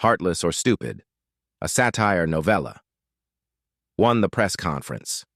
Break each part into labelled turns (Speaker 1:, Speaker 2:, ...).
Speaker 1: Heartless or Stupid, a satire novella. Won the press conference.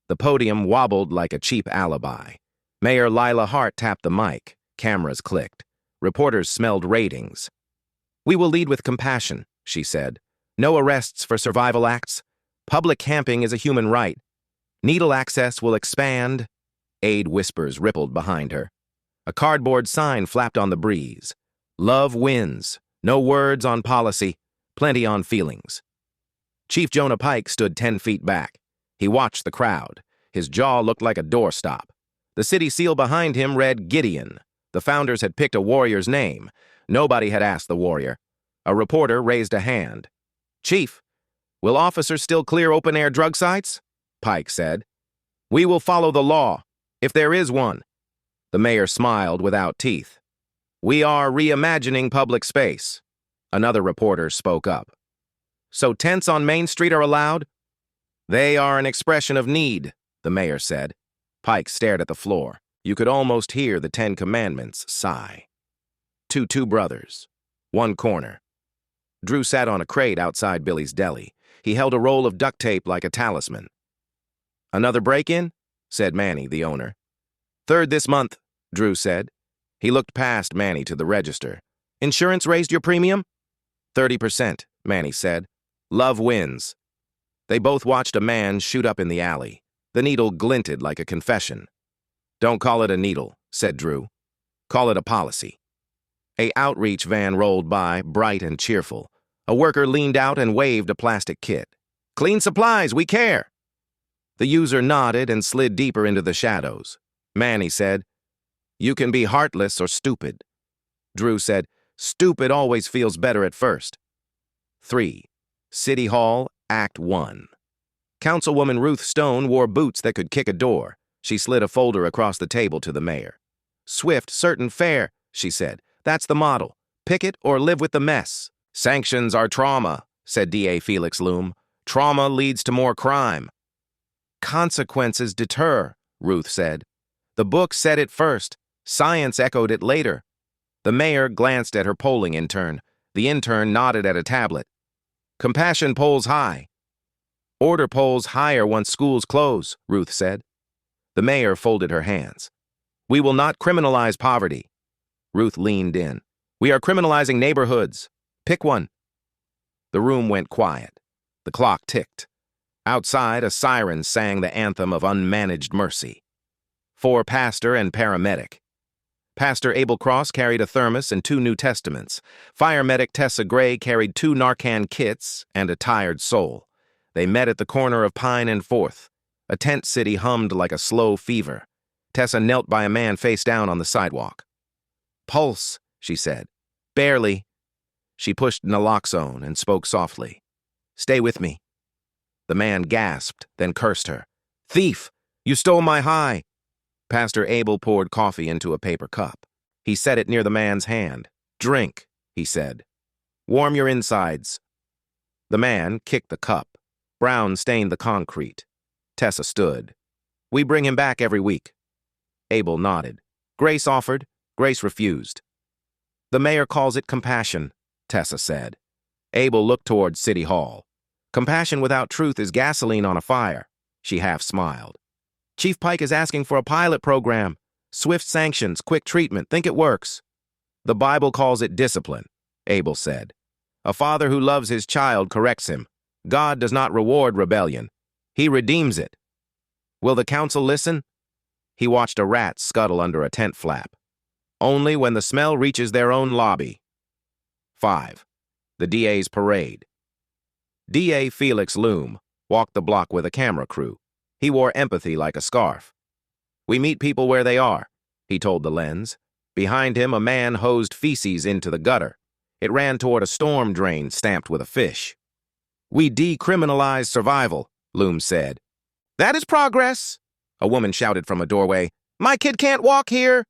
Speaker 1: The podium wobbled like a cheap alibi. Mayor Lila Hart tapped the mic. Cameras clicked. Reporters smelled ratings. "We will lead with compassion," she said. "No arrests for survival acts. Public camping is a human right. Needle access will expand." Aid whispers rippled behind her. A cardboard sign flapped on the breeze. "Love wins. No words on policy. Plenty on feelings." Chief Jonah Pike stood 10 feet back. He watched the crowd. His jaw looked like a doorstop. The city seal behind him read Gideon. The founders had picked a warrior's name. Nobody had asked the warrior. A reporter raised a hand. "Chief, will officers still clear open-air drug sites?" Pike said. "We will follow the law, if there is one." The mayor smiled without teeth. "We are reimagining public space." Another reporter spoke up. "So tents on Main Street are allowed?" "They are an expression of need," the mayor said. Pike stared at the floor. You could almost hear the 10 Commandments sigh. Two brothers. One corner. Drew sat on a crate outside Billy's Deli. He held a roll of duct tape like a talisman. "Another break-in?" said Manny, the owner. "Third this month," Drew said. He looked past Manny to the register. "Insurance raised your premium?" 30%, Manny said. "Love wins." They both watched a man shoot up in the alley. The needle glinted like a confession. "Don't call it a needle," said Drew. "Call it a policy." A outreach van rolled by, bright and cheerful. A worker leaned out and waved a plastic kit. "Clean supplies, we care." The user nodded and slid deeper into the shadows. Manny said, "You can be heartless or stupid." Drew said, "Stupid always feels better at first." 3. City Hall, Act 1. Councilwoman Ruth Stone wore boots that could kick a door. She slid a folder across the table to the mayor. "Swift, certain, fair," she said. "That's the model. Pick it or live with the mess." "Sanctions are trauma," said DA Felix Loom. "Trauma leads to more crime." "Consequences deter," Ruth said. "The book said it first. Science echoed it later." The mayor glanced at her polling intern. The intern nodded at a tablet. "Compassion polls high." "Order polls higher once schools close," Ruth said. The mayor folded her hands. "We will not criminalize poverty." Ruth leaned in. "We are criminalizing neighborhoods. Pick one." The room went quiet. The clock ticked. Outside, a siren sang the anthem of unmanaged mercy. 4 pastor and paramedic. Pastor Abel Cross carried a thermos and 2 New Testaments. Fire medic Tessa Gray carried 2 Narcan kits and a tired soul. They met at the corner of Pine and 4th. A tent city hummed like a slow fever. Tessa knelt by a man face down on the sidewalk. "Pulse," she said. "Barely." She pushed naloxone and spoke softly. "Stay with me." The man gasped, then cursed her. "Thief! You stole my high!" Pastor Abel poured coffee into a paper cup. He set it near the man's hand. "Drink," he said. "Warm your insides." The man kicked the cup. Brown stained the concrete. Tessa stood. "We bring him back every week." Abel nodded. "Grace offered. Grace refused." "The mayor calls it compassion," Tessa said. Abel looked toward City Hall. "Compassion without truth is gasoline on a fire." She half smiled. "Chief Pike is asking for a pilot program. Swift sanctions, quick treatment. Think it works." "The Bible calls it discipline," Abel said. "A father who loves his child corrects him. God does not reward rebellion. He redeems it." "Will the council listen?" He watched a rat scuttle under a tent flap. "Only when the smell reaches their own lobby." 5. The DA's parade. DA Felix Loom walked the block with a camera crew. He wore empathy like a scarf. "We meet people where they are," he told the lens. Behind him, a man hosed feces into the gutter. It ran toward a storm drain stamped with a fish. "We decriminalize survival," Loom said. "That is progress," a woman shouted from a doorway. "My kid can't walk here."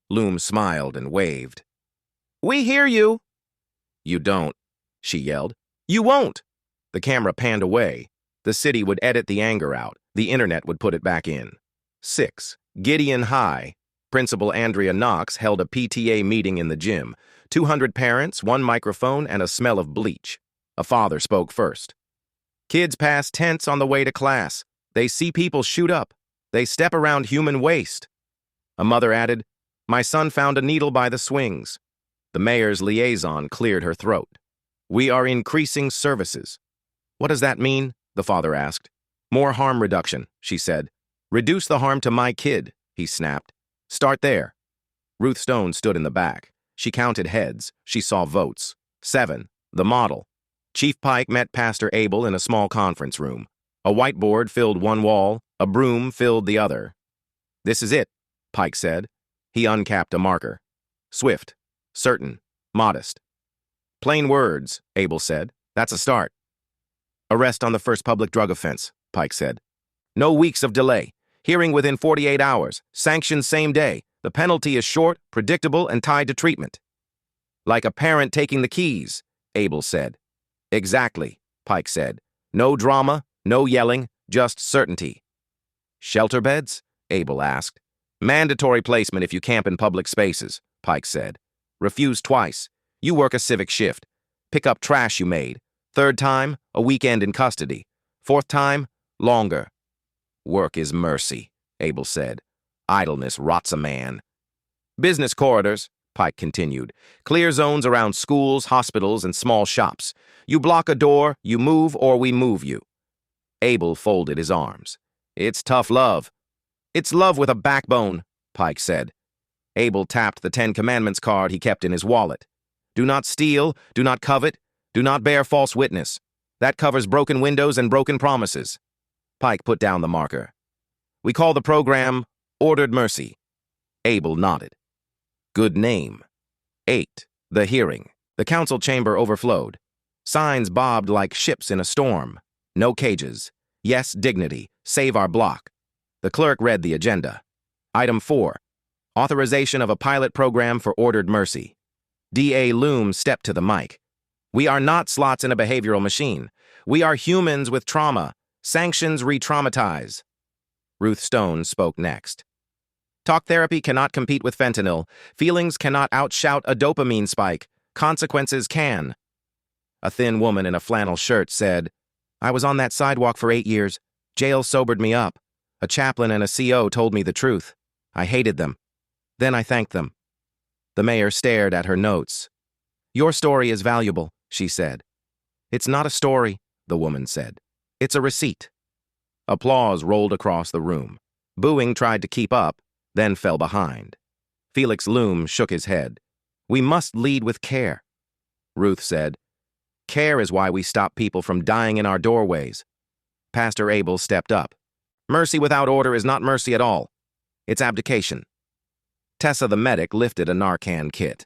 Speaker 1: Loom smiled and waved. "We hear you." "You don't," she yelled. "You won't." The camera panned away. The city would edit the anger out. The internet would put it back in. 6. Gideon High, Principal Andrea Knox held a PTA meeting in the gym. 200 parents, one microphone, and a smell of bleach. A father spoke first. Kids pass tense on the way to class. They see people shoot up. They step around human waste. A mother added, "My son found a needle by the swings." The mayor's liaison cleared her throat. "We are increasing services." "What does that mean?" the father asked. "More harm reduction," she said. "Reduce the harm to my kid," he snapped. "Start there." Ruth Stone stood in the back. She counted heads. She saw votes. 7, the model. Chief Pike met Pastor Abel in a small conference room. A whiteboard filled one wall. A broom filled the other. "This is it," Pike said. He uncapped a marker. "Swift, certain, modest." "Plain words," Abel said. "That's a start." "Arrest on the first public drug offense," Pike said. "No weeks of delay. Hearing within 48 hours. Sanctions same day. The penalty is short, predictable, and tied to treatment." "Like a parent taking the keys," Abel said. "Exactly," Pike said. "No drama, no yelling, just certainty." "Shelter beds?" Abel asked. "Mandatory placement if you camp in public spaces," Pike said. "Refuse twice. You work a civic shift. Pick up trash you made. Third time, a weekend in custody. Fourth time, longer." "Work is mercy," Abel said. "Idleness rots a man." "Business corridors," Pike continued. "Clear zones around schools, hospitals, and small shops. You block a door, you move, or we move you." Abel folded his arms. "It's tough love." "It's love with a backbone," Pike said. Abel tapped the 10 Commandments card he kept in his wallet. "Do not steal, do not covet, do not bear false witness. That covers broken windows and broken promises." Pike put down the marker. "We call the program Ordered Mercy." Abel nodded. "Good name." 8. The hearing. The council chamber overflowed. Signs bobbed like ships in a storm. No cages. Yes, dignity. Save our block. The clerk read the agenda. Item 4. Authorization of a pilot program for Ordered Mercy. D.A. Loom stepped to the mic. "We are not slots in a behavioral machine. We are humans with trauma. Sanctions re-traumatize." Ruth Stone spoke next. "Talk therapy cannot compete with fentanyl. Feelings cannot outshout a dopamine spike. Consequences can." A thin woman in a flannel shirt said, "I was on that sidewalk for 8 years. Jail sobered me up. A chaplain and a CO told me the truth. I hated them. Then I thanked them." The mayor stared at her notes. "Your story is valuable," she said. "It's not a story," the woman said. "It's a receipt." Applause rolled across the room. Booing tried to keep up, then fell behind. Felix Loom shook his head. "We must lead with care." Ruth said, "Care is why we stop people from dying in our doorways." Pastor Abel stepped up. "Mercy without order is not mercy at all. It's abdication." Tessa the medic lifted a Narcan kit.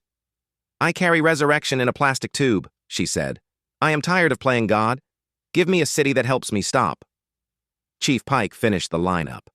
Speaker 1: "I carry resurrection in a plastic tube," she said. "I am tired of playing God. Give me a city that helps me stop." Chief Pike finished the lineup.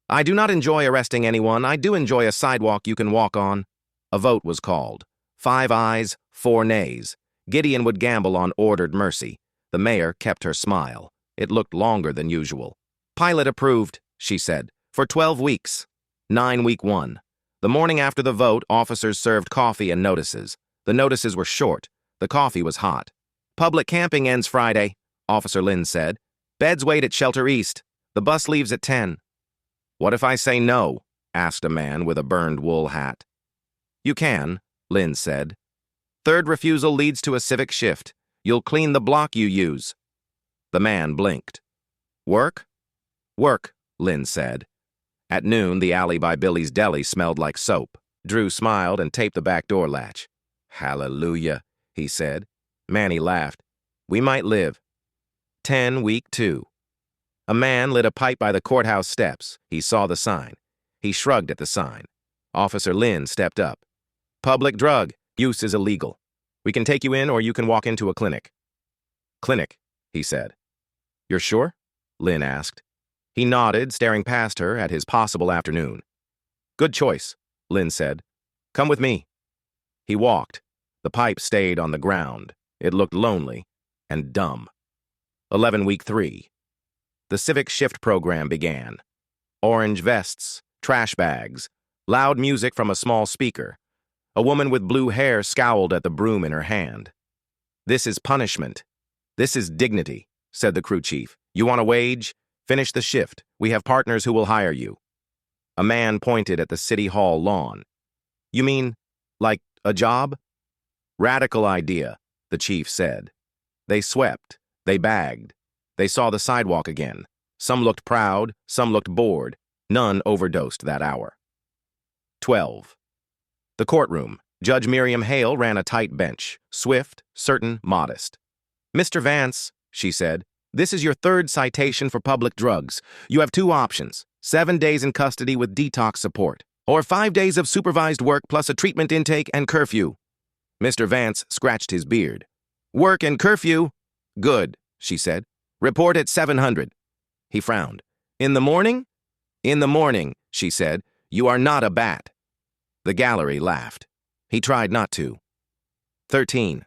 Speaker 1: "I do not enjoy arresting anyone. I do enjoy a sidewalk you can walk on." A vote was called. 5 ayes, 4 nays. Gideon would gamble on Ordered Mercy. The mayor kept her smile. It looked longer than usual. "Pilot approved," she said, "for 12 weeks. 9 week 1. The morning after the vote, officers served coffee and notices. The notices were short. The coffee was hot. "Public camping ends Friday," Officer Lynn said. "Beds wait at Shelter East. The bus leaves at 10. "What if I say no?" asked a man with a burned wool hat. "You can," Lynn said. "Third refusal leads to a civic shift. You'll clean the block you use." The man blinked. "Work?" "Work," Lynn said. At noon, the alley by Billy's Deli smelled like soap. Drew smiled and taped the back door latch. "Hallelujah," he said. Manny laughed. "We might live." 10 week 2. A man lit a pipe by the courthouse steps. He saw the sign. He shrugged at the sign. Officer Lynn stepped up. "Public drug. Use is illegal. We can take you in or you can walk into a clinic." "Clinic," he said. "You're sure?" Lynn asked. He nodded, staring past her at his possible afternoon. "Good choice," Lynn said. "Come with me." He walked. The pipe stayed on the ground. It looked lonely and dumb. 11 week 3. The civic shift program began. Orange vests, trash bags, Loud music from a small speaker. A woman with blue hair scowled at the broom in her hand. "This is punishment. This is dignity," said the crew chief. "You want a wage? Finish the shift. We have partners who will hire you." A man pointed at the city hall lawn. "You mean, like, a job?" "Radical idea," the chief said. They swept. They bagged. They saw the sidewalk again. Some looked proud, some looked bored. None overdosed that hour. 12. The courtroom. Judge Miriam Hale ran a tight bench, swift, certain, modest. "Mr. Vance," she said, "this is your third citation for public drugs. You have two options: 7 days in custody with detox support, or 5 days of supervised work plus a treatment intake and curfew." Mr. Vance scratched his beard. "Work and curfew?" "Good," she said. "Report at 700. He frowned. "In the morning?" "In the morning," she said. "You are not a bat." The gallery laughed. He tried not to. 13.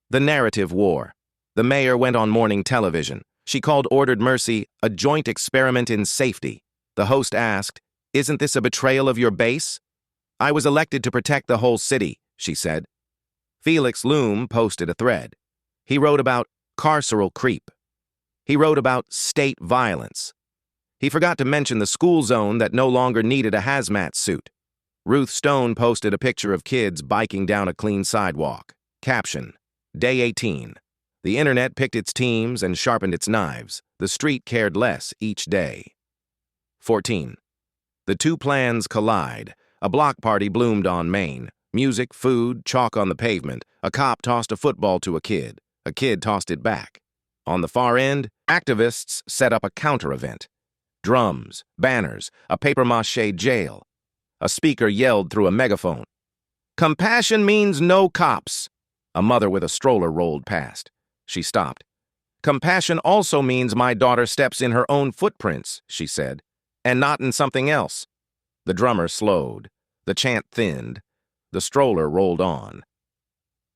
Speaker 1: The narrative war. The mayor went on morning television. She called Ordered Mercy a joint experiment in safety. The host asked, "Isn't this a betrayal of your base?" "I was elected to protect the whole city," she said. Felix Loom posted a thread. He wrote about carceral creep. He wrote about state violence. He forgot to mention the school zone that no longer needed a hazmat suit. Ruth Stone posted a picture of kids biking down a clean sidewalk. Caption: Day 18. The internet picked its teams and sharpened its knives. The street cared less each day. 14. The two plans collide. A block party bloomed on Main. Music, food, chalk on the pavement. A cop tossed a football to a kid. A kid tossed it back. On the far end, activists set up a counter-event. Drums, banners, a papier-mâché jail. A speaker yelled through a megaphone. "Compassion means no cops." A mother with a stroller rolled past. She stopped. "Compassion also means my daughter steps in her own footprints," she said, "and not in something else." The drummer slowed. The chant thinned. The stroller rolled on.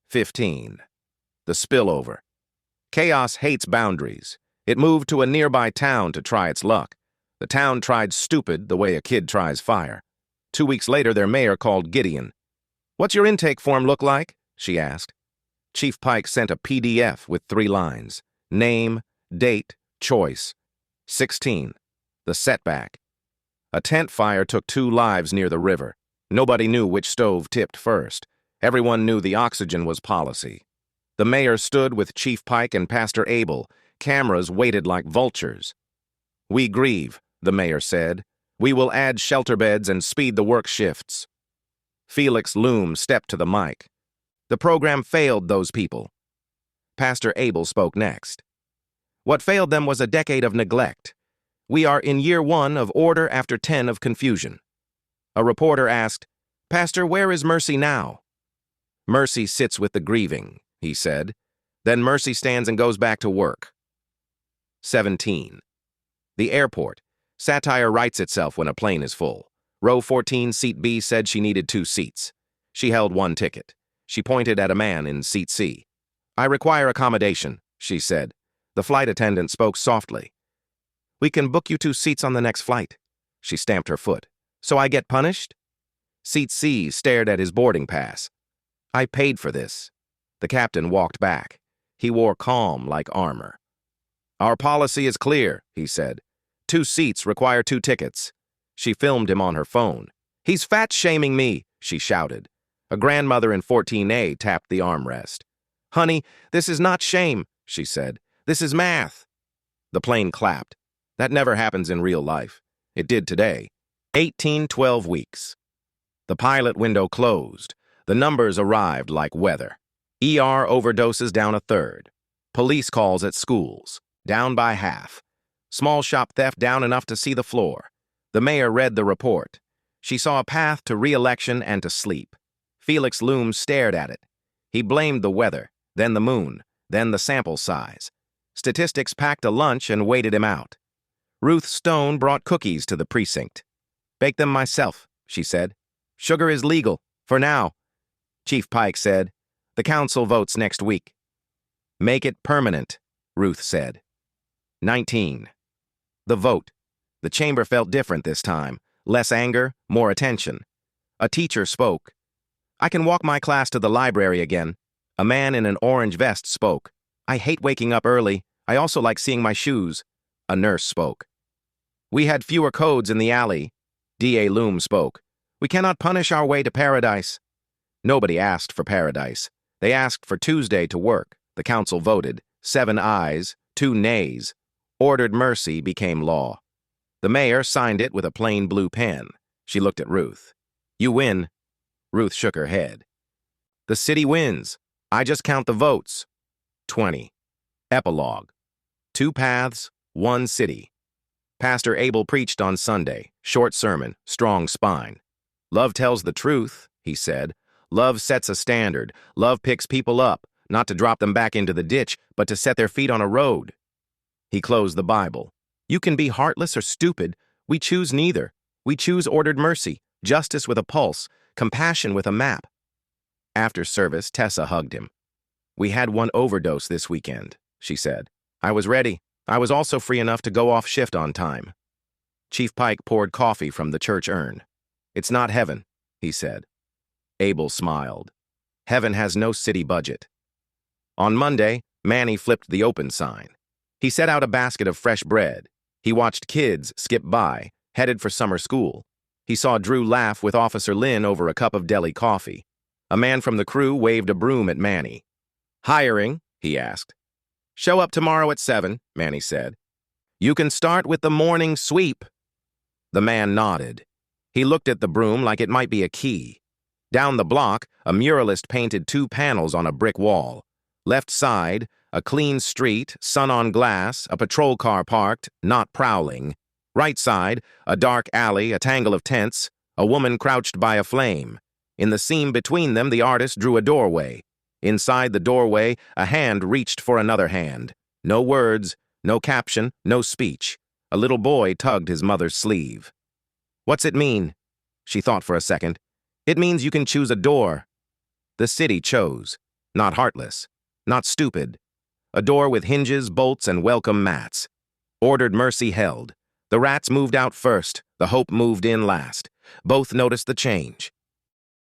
Speaker 1: 15. The spillover. Chaos hates boundaries. It moved to a nearby town to try its luck. The town tried stupid the way a kid tries fire. 2 weeks later, their mayor called Gideon. "What's your intake form look like?" she asked. Chief Pike sent a PDF with 3 lines. Name, date, choice. 16. The setback. A tent fire took 2 lives near the river. Nobody knew which stove tipped first. Everyone knew the oxygen was policy. The mayor stood with Chief Pike and Pastor Abel. Cameras waited like vultures. "We grieve," the mayor said. "We will add shelter beds and speed the work shifts." Felix Loom stepped to the mic. "The program failed those people." Pastor Abel spoke next. "What failed them was a decade of neglect. We are in year 1 of order after 10 of confusion." A reporter asked, "Pastor, where is Mercy now?" "Mercy sits with the grieving," he said. "Then Mercy stands and goes back to work." 17. The airport. Satire writes itself when a plane is full. Row 14, seat B said she needed 2 seats. She held 1 ticket. She pointed at a man in seat C. "I require accommodation," she said. The flight attendant spoke softly. "We can book you 2 seats on the next flight." She stamped her foot. "So I get punished?" Seat C stared at his boarding pass. "I paid for this." The captain walked back. He wore calm like armor. "Our policy is clear," he said. 2 seats require 2 tickets. She filmed him on her phone. "He's fat-shaming me," she shouted. A grandmother in 14A tapped the armrest. "Honey, this is not shame," she said. "This is math." The plane clapped. That never happens in real life. It did today. 18-12 weeks. The pilot window closed. The numbers arrived like weather. ER overdoses down 1/3. Police calls at schools, down by half. Small shop theft down enough to see the floor. The mayor read the report. She saw a path to re-election and to sleep. Felix Loom stared at it. He blamed the weather, then the moon, then the sample size. Statistics packed a lunch and waited him out. Ruth Stone brought cookies to the precinct. "Bake them myself," she said. "Sugar is legal, for now." Chief Pike said, "The council votes next week." "Make it permanent," Ruth said. 19. The vote. The chamber felt different this time. Less anger, more attention. A teacher spoke. I can walk my class to the library again. A man in an orange vest spoke. I hate waking up early. I also like seeing my shoes. A nurse spoke. We had fewer codes in the alley. D.A. Loom spoke. We cannot punish our way to paradise. Nobody asked for paradise. They asked for Tuesday to work. The council voted. 7 ayes, 2 nays. Ordered mercy became law. The mayor signed it with a plain blue pen. She looked at Ruth. You win. Ruth shook her head. The city wins. I just count the votes. 20. Epilogue. 2 paths, 1 city. Pastor Abel preached on Sunday. Short sermon, strong spine. Love tells the truth, he said. Love sets a standard. Love picks people up, not to drop them back into the ditch, but to set their feet on a road. He closed the Bible. You can be heartless or stupid. We choose neither. We choose ordered mercy, justice with a pulse, compassion with a map. After service, Tessa hugged him. We had 1 overdose this weekend, she said. I was ready. I was also free enough to go off shift on time. Chief Pike poured coffee from the church urn. It's not heaven, he said. Abel smiled. Heaven has no city budget. On Monday, Manny flipped the open sign. He set out a basket of fresh bread. He watched kids skip by, headed for summer school. He saw Drew laugh with Officer Lynn over a cup of deli coffee. A man from the crew waved a broom at Manny. Hiring? He asked. Show up tomorrow at 7, Manny said. You can start with the morning sweep. The man nodded. He looked at the broom like it might be a key. Down the block, a muralist painted 2 panels on a brick wall. Left side, a clean street, sun on glass, a patrol car parked, not prowling. Right side, a dark alley, a tangle of tents, a woman crouched by a flame. In the seam between them, the artist drew a doorway. Inside the doorway, a hand reached for another hand. No words, no caption, no speech. A little boy tugged his mother's sleeve. What's it mean? She thought for a second. It means you can choose a door. The city chose. Not heartless. Not stupid. A door with hinges, bolts, and welcome mats. Ordered mercy held. The rats moved out first. The hope moved in last. Both noticed the change.